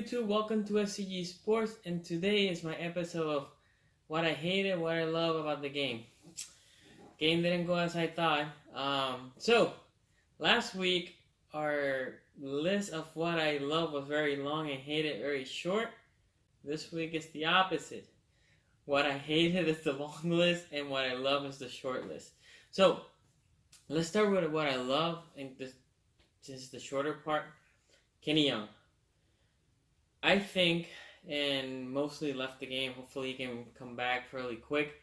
YouTube? Welcome to SCG Sports, and today is my episode of what I hated, what I love about the game. Game didn't go as I thought. So last week our list of what I love was very long and hated very short. This week is the opposite. What I hated is the long list, and what I love is the short list. So let's start with what I love, and this is the shorter part. Kenny Young. I think, and mostly left the game. Hopefully he can come back fairly quick.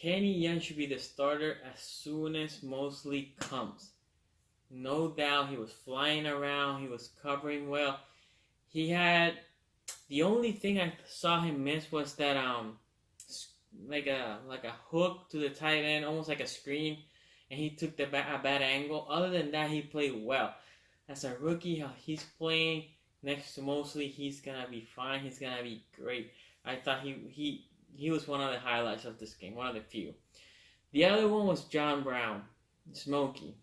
Kenny Young should be the starter as soon as Mosley comes. No doubt, he was flying around. He was covering well. He had the only thing I saw him miss was that like a hook to the tight end, almost like a screen, and he took a bad angle. Other than that, he played well. As a rookie, how he's playing next to Mosley, he's gonna be fine. He's gonna be great. I thought he was one of the highlights of this game, one of the few. The other one was John Brown, Smokey.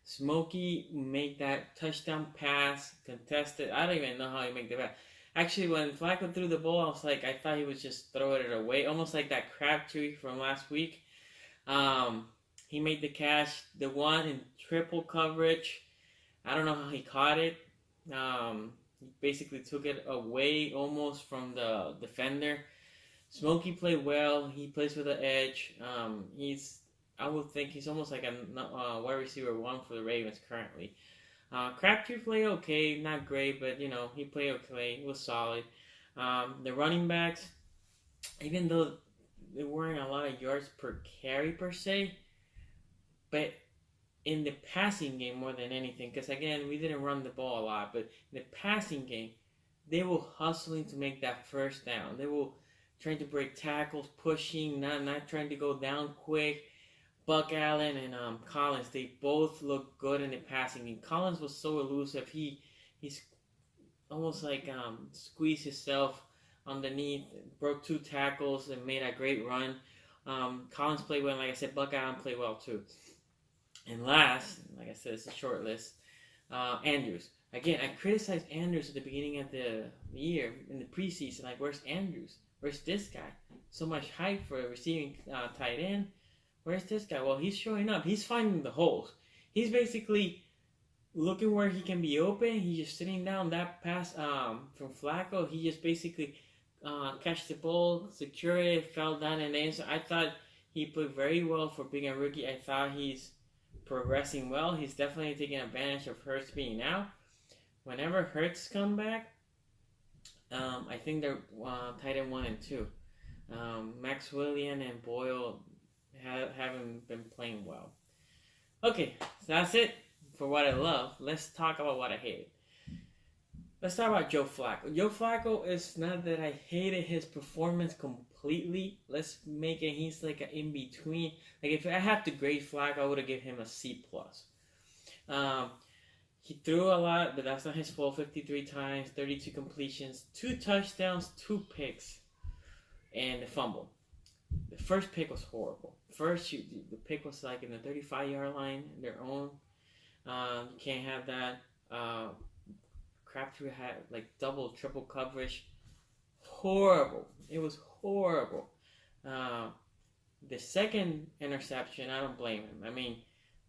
Smokey made that touchdown pass, contested. I don't even know how he made the pass. Actually, when Flacco threw the ball, I thought he was just throwing it away, almost like that Crabtree from last week. He made the catch, the one in triple coverage. I don't know how he caught it. He basically took it away almost from the defender. Smokey played well. He plays with the edge. I would think he's almost like a wide receiver one for the Ravens currently. Crabtree played okay, not great, but he played okay. He was solid. The running backs, even though they weren't a lot of yards per carry per se, but in the passing game more than anything, because again, we didn't run the ball a lot, but in the passing game, they were hustling to make that first down. They were trying to break tackles, pushing, not trying to go down quick. Buck Allen and Collins, they both looked good in the passing game. Collins was so elusive. He's almost like squeezed himself underneath, broke 2 tackles, and made a great run. Collins played well, and like I said, Buck Allen played well too. And last, like I said, it's a short list. Andrews. Again, I criticized Andrews at the beginning of the year in the preseason. Like, where's Andrews? Where's this guy? So much hype for a receiving tight end. Where's this guy? Well, he's showing up. He's finding the holes. He's basically looking where he can be open. He's just sitting down that pass from Flacco. He just basically catch the ball, secure it, fell down and in. So I thought he played very well for being a rookie. I thought he's progressing well. He's definitely taking advantage of Hurts being out. Whenever Hurts come back, I think they're tight end 1 and 2. Max Williams and Boyle haven't been playing well. Okay, so that's it for what I love. Let's talk about what I hated. Let's talk about Joe Flacco. Joe Flacco is not that I hated his performance completely. Let's make it he's like an in-between. Like if I had to grade Flacco, I would have given him a C+. He threw a lot, but that's not his fault. 53 times, 32 completions, 2 touchdowns, 2 picks, and a fumble. The first pick was horrible. The pick was like in the 35-yard line, their own. You can't have that. Crabtree had like double, triple coverage. Horrible. It was horrible. The second interception, I don't blame him. I mean,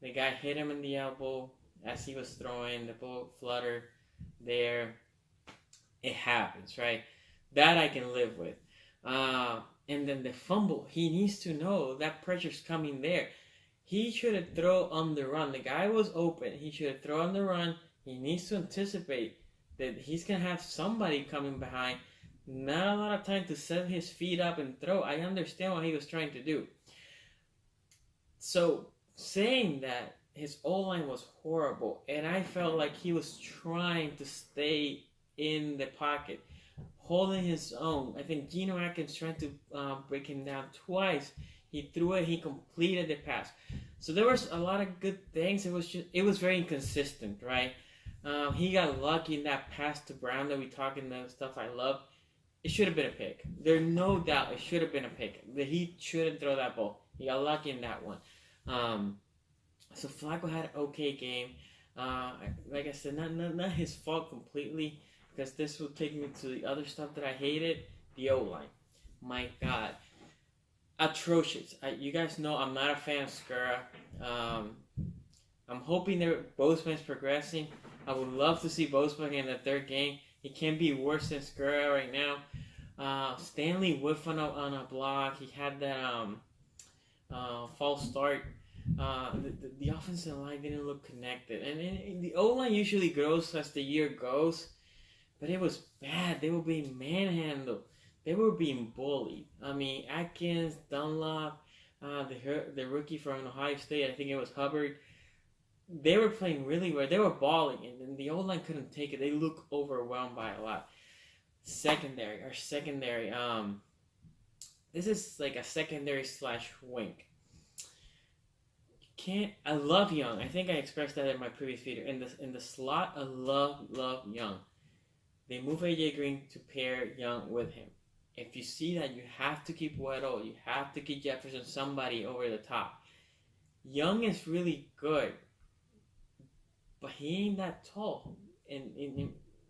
the guy hit him in the elbow as he was throwing. The ball fluttered there. It happens, right? That I can live with. And then the fumble, he needs to know that pressure's coming there. He should have thrown on the run. The guy was open. He should have thrown on the run. He needs to anticipate that he's going to have somebody coming behind. Not a lot of time to set his feet up and throw. I understand what he was trying to do. So, saying that, his O-line was horrible. And I felt like he was trying to stay in the pocket, holding his own. I think Geno Atkins tried to break him down twice. He threw it. He completed the pass. So there was a lot of good things. It was very inconsistent, right? He got lucky in that pass to Brown that we talk in the stuff I love. It should have been a pick. There's no doubt it should have been a pick. He shouldn't throw that ball. He got lucky in that one. So Flacco had an okay game. Like I said, not his fault completely. because this will take me to the other stuff that I hated. The O-line. My God. Atrocious. You guys know I'm not a fan of Skura. I'm hoping that Bozeman's progressing. I would love to see Bozeman in the third game. He can't be worse than Skura right now. Stanley whiffed on a block. He had that false start. The offensive line didn't look connected. And the O-line usually grows as the year goes. But it was bad. They were being manhandled. They were being bullied. I mean, Atkins, Dunlop, the rookie from Ohio State, I think it was Hubbard. They were playing really well. They were balling, and the O-line couldn't take it. They looked overwhelmed by a lot. Secondary. This is like a secondary / wink. I love Young. I think I expressed that in my previous video. In the slot, I love Young. They move AJ Green to pair Young with him. If you see that, you have to keep Weddle. You have to keep Jefferson, somebody over the top. Young is really good, but he ain't that tall. And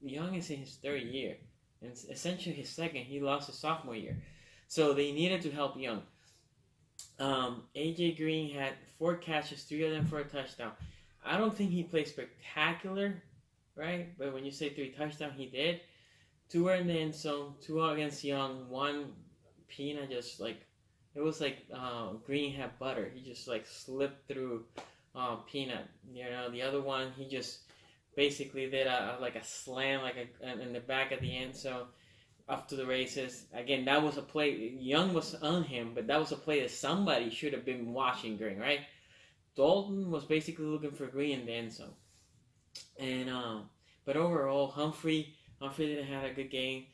Young is in his third year. And essentially his second. He lost his sophomore year. So they needed to help Young. AJ Green had 4 catches, 3 of them for a touchdown. I don't think he played spectacular, right? But when you say 3 touchdowns, he did. 2 were in the end zone, 2 against Young, 1 Pina just like, it was like Green had butter. He just like slipped through Peanut. You know, the other one, he just basically did a slam in the back of the end zone. Off to the races. Again, that was a play. Young was on him, but that was a play that somebody should have been watching Green, right? Dalton was basically looking for Green in the end zone. And but overall, Humphrey didn't have a good game.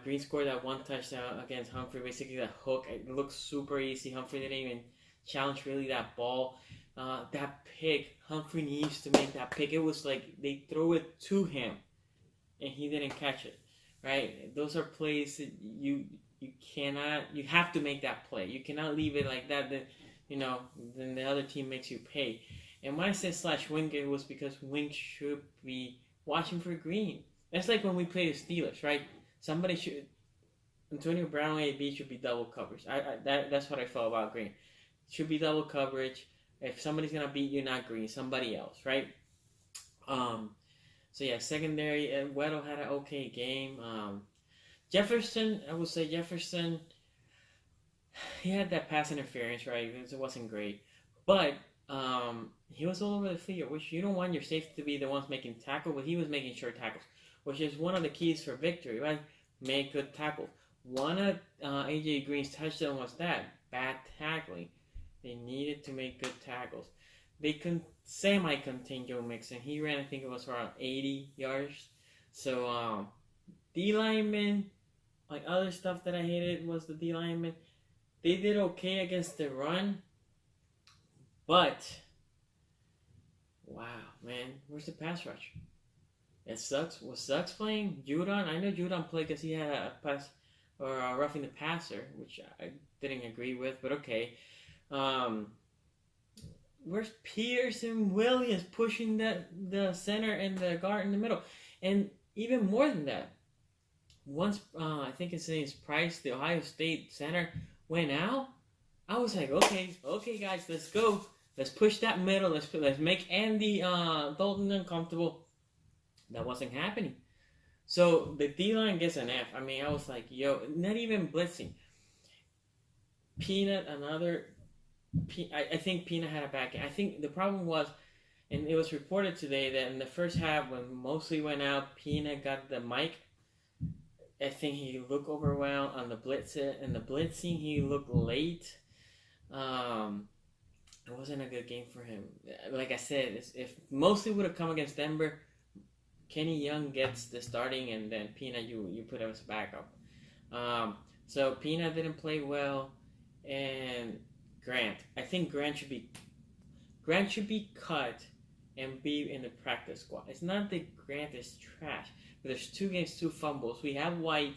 Green scored that 1 touchdown against Humphrey, basically that hook. It looked super easy. Humphrey didn't even challenge really that ball. That pick, Humphrey needs to make that pick. It was like they throw it to him, and he didn't catch it. Right? Those are plays that you have to make that play. You cannot leave it like that. Then the other team makes you pay. And when I said /wink, it was because Wink should be watching for Green. That's like when we play the Steelers, right? Somebody should. Antonio Brown AB should be double coverage. That's what I felt about Green. Should be double coverage. If somebody's gonna beat you, not Green, somebody else, right? So yeah, secondary, and Weddle had an okay game. Jefferson, I would say Jefferson, he had that pass interference, right? It wasn't great. But he was all over the field, which you don't want your safety to be the ones making tackle, but he was making sure tackles, which is one of the keys for victory, right? Make good tackles. One of AJ Green's touchdown was that, bad tackling. They needed to make good tackles. They semi-contained Joe Mixon. He ran, I think it was around 80 yards. So, D-linemen, like other stuff that I hated was the D-linemen. They did okay against the run. But, wow, man, where's the pass rush? It sucks. Was Suggs playing? Judon? I know Judon played because he had a pass, or a roughing the passer, which I didn't agree with, but okay. Where's Peterson Williams pushing the center and the guard in the middle? And even more than that, once I think his name is Price, the Ohio State center, went out, I was like, okay guys, let's go. Let's push that middle. Let's make Andy Dalton uncomfortable. That wasn't happening. So the D-line gets an F. I mean, I was like, yo, not even blitzing. Peanut, I think Peanut had a bad game. I think the problem was, and it was reported today, that in the first half, when Mosley went out, Peanut got the mic. I think he looked overwhelmed on the blitzing, he looked late. It wasn't a good game for him. Like I said, if Mosley would have come against Denver, Kenny Young gets the starting, and then Peanut you put him as backup. So Peanut didn't play well, and Grant. I think Grant should be cut and be in the practice squad. It's not that Grant is trash, but there's 2 games, 2 fumbles. We have White.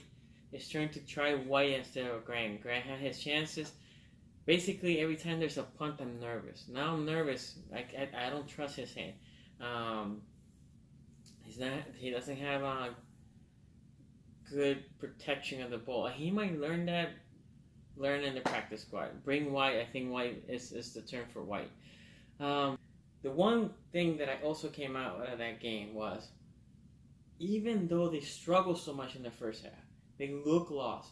Is trying to try White instead of Grant. Grant had his chances. Basically, every time there's a punt, I'm nervous. Now I'm nervous. I don't trust his hand. He doesn't have good protection of the ball. He might learn in the practice squad. Bring White. I think White is the term for White. The one thing that I also came out of that game was, even though they struggled so much in the first half, they look lost.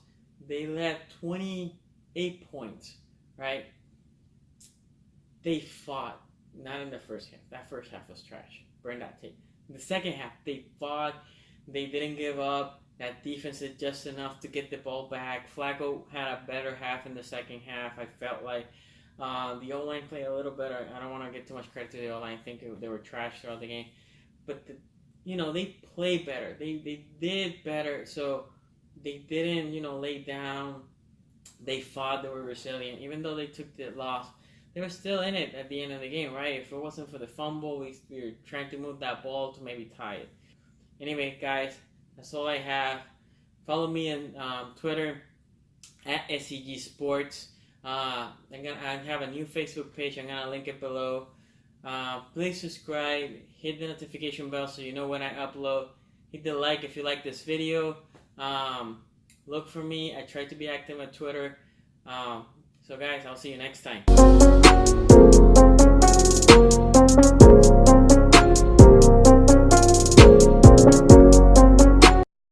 They let 28 points, right? They fought. Not in the first half. That first half was trash. Burn that tape. In the second half, they fought. They didn't give up. That defense did just enough to get the ball back. Flacco had a better half in the second half. I felt like the O-line played a little better. I don't want to get too much credit to the O-line. I think they were trash throughout the game. But, they played better. They did better. So they didn't, lay down. They fought. They were resilient. Even though they took the loss, they were still in it at the end of the game, right? If it wasn't for the fumble, we were trying to move that ball to maybe tie it. Anyway, guys, that's all I have. Follow me on Twitter at SEG Sports. I have a new Facebook page. I'm going to link it below. Please subscribe. Hit the notification bell so you know when I upload. Hit the like if you like this video. Look for me. I try to be active on Twitter. So guys, I'll see you next time.